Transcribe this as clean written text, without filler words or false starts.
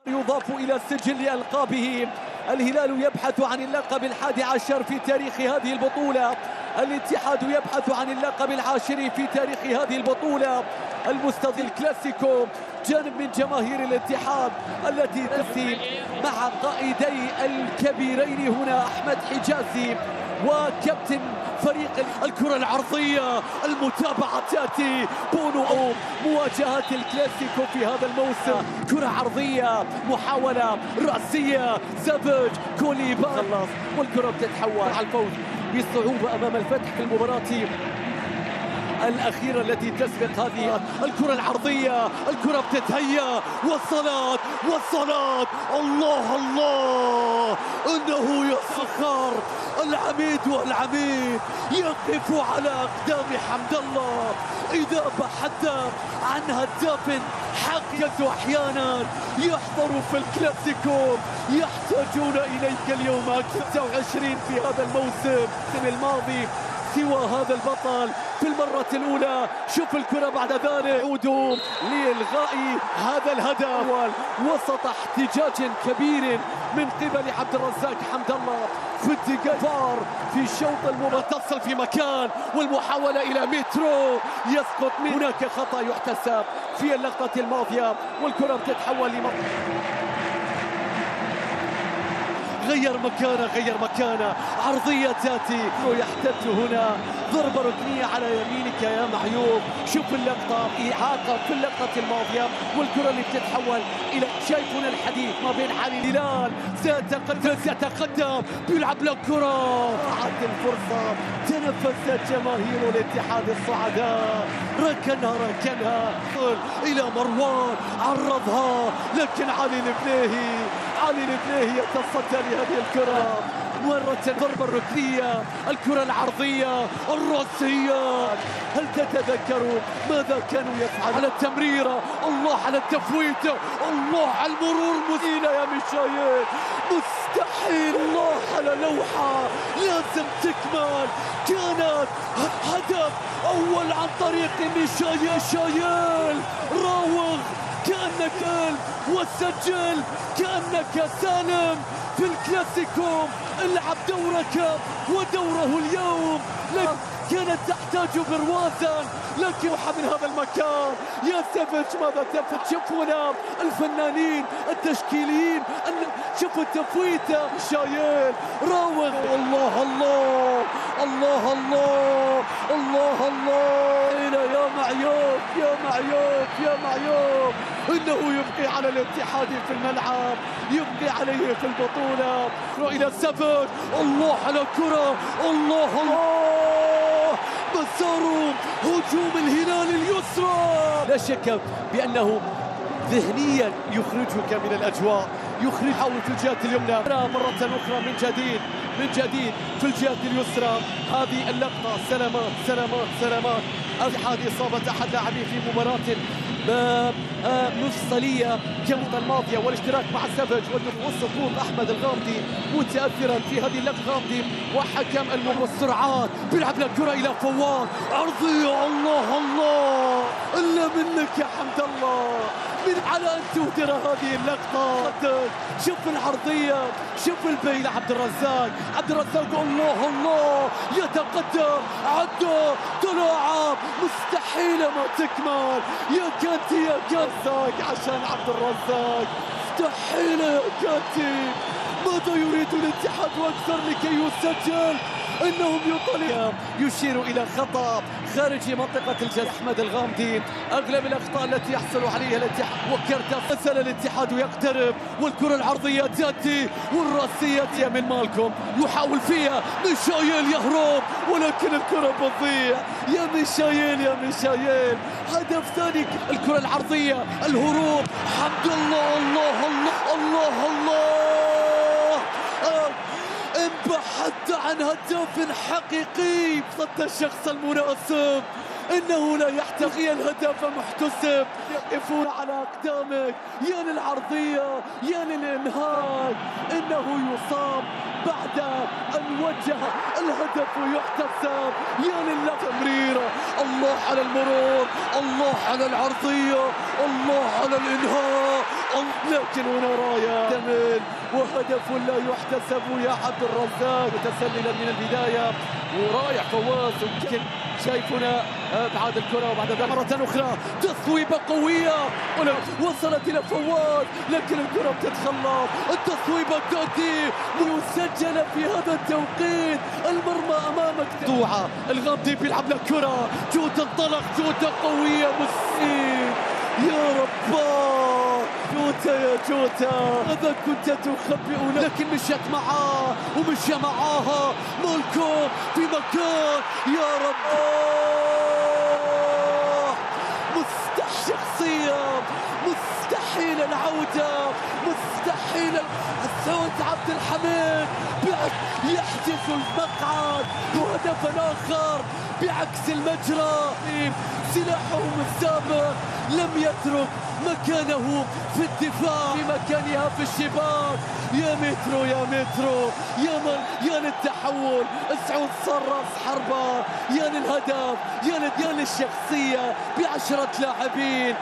يضاف إلى سجل ألقابه. الهلال يبحث عن اللقب 11 في تاريخ هذه البطولة. الاتحاد يبحث عن اللقب 10 في تاريخ هذه البطولة. المستضيف الكلاسيكو جانب من جماهير الاتحاد التي تسير مع قائدي الكبيرين هنا أحمد حجازي وكابتن فريق. الكرة العرضية، المتابعة تأتي بونو مواجهة الكلاسيكو في هذا الموسم. كرة عرضية، محاولة رأسية، سافيج كوليبا خلص والكرة بتتحول على الفوز بصعوبة أمام الفتح في المباراة الأخيرة التي تسبق هذه. الكرة العرضية، الكرة بتتهيأ والصلاة الله الله، إنه يسخر العميد والعميد يقف على أقدام حمد الله. إذا بحثت عن هداف حقيقة أحيانا يحضر في الكلاسيكو يحتاجون إليك اليوم. 26 في هذا الموسم الماضي سوى هذا البطل في المرة الأولى. شوف الكرة بعد ذلك يعود لإلغاء هذا الهدف وسط احتجاج كبير من قبل عبد الرزاق حمد الله في اتجاه فار في الشوط المباراة. تصل في مكان والمحاولة إلى مترو يسقط. من هناك خطأ يحتسب في اللقطة الماضية والكرة بتتحول غير مكانه عرضية تأتي ويحتج هنا ضربة ركنية على يمينك يا معيوب. شوف اللقطة، إعاقة في اللقطة الماضية والكرة اللي بتتحول إلى شايفون الحديث ما بين علي الهلال سيتقدم بيلعب له كرة. ضاعت الفرصة، تنفست جماهير الاتحاد الصعداء، ركنها إلى مروان عرضها لكن علي البليهي يتصدى لهذه الكرة. مرة ضربة الركنية، الكرة العرضية الرأسية. هل تتذكروا ماذا كانوا يفعلون على التمريرة؟ الله على التفويت، الله على المرور مستحيل يا ميشايل، مستحيل. الله على لوحة لازم تكمل. كانت هدف أول عن طريق ميشايل راوغ كأنك وسجل كأنك سالم في الكلاسيكو. العب دورك ودوره اليوم. كانت تحتاج بروازا لكن من هذا المكان يا سافيج ماذا تفعل؟ شوفوا هنا الفنانين التشكيليين، شوفوا التفويته. شايل راوغ، الله الله الله الله الله الله. يا معيوب إنه يبقي على الاتحاد في الملعب، يبقي عليه في البطولة. إلى سافيج، الله على كرة، الله مسار هجوم الهلال اليسرى. لا شك بأنه ذهنيا يخرجك من الأجواء، يحاول في الجهة اليمنى مرة أخرى من جديد في الجهة اليسرى. هذه اللقطة سلامات الاتحاد إصابة أحد لاعبيه في مباراة مفصلية كالمرة الماضية والاشتراك مع سافيج والسقوط. أحمد الغامدي متأثرا في هذه اللقطة وحكم السرعات بيلعب له كرة إلى فوان عرضية. الله إلا منك يا حمد الله، من على أن تهدر هذه اللقطة. شوف العرضية، شوف البين عبد الرزاق الله يتقدم، عدى تلاعب، مستحيل ما تكمل. يا كانتي عشان عبد الرزاق، مستحيل يا كانتي. ماذا يريد الاتحاد أكثر لكي يسجل؟ انهم يشير الى خطا خارج منطقه الجزاء. احمد الغامدي اغلب الاخطاء التي يحصل عليها الاتحاد وكرتا. سال الاتحاد يقترب والكره العرضيه تاتي والراسيه من مالكم يحاول فيها. ميشايل يهرب ولكن الكره بتضيع. يا ميشايل هدف ثاني. الكره العرضيه، الهروب، حمد الله الله بحثت عن هدف حقيقي ضد الشخص المناسب. إنه لا يحتوي الهدف محتسب. يقفون على أقدامك، يا للعرضية يا للإنهاء. إنه يصاب بعد أن وجه الهدف يحتسب. يا للتمريرة، الله على المرور، الله على العرضية، الله على الإنهاء. لكن هنا راية تمل وهدف لا يحتسب يا عبد الرزاق، متسللا من البداية ورايح فواز. يمكن شايف هنا ابعاد الكرة وبعد ذلك مرة أخرى تصويبة قوية وصلت إلى فواز، لكن الكرة بتتخلص، التصويبة تأتي مسجلة في هذا التوقيت، المرمى أمامك. دوعة الغامدي بيلعب لك كرة، جودة انطلق، جودة قوية مستحيل يا رباه، جوتا يا جوتا ماذا كنت تخبئ، لكن مشيت معاه ومشي معاها مالكوم في مكان يا رب. مستحيل شخصية، مستحيل العودة، مستحيل. سعود عبد الحميد يحجز المقعد وهدف آخر بعكس المجرى. سلاحهم السابق لم يترك مكانه في الدفاع، في مكانها في الشباك. يا مترو يا مترو يا للتحول، سعود صار راس حربة، يا للهدف، يا للشخصية ب10 لاعبين.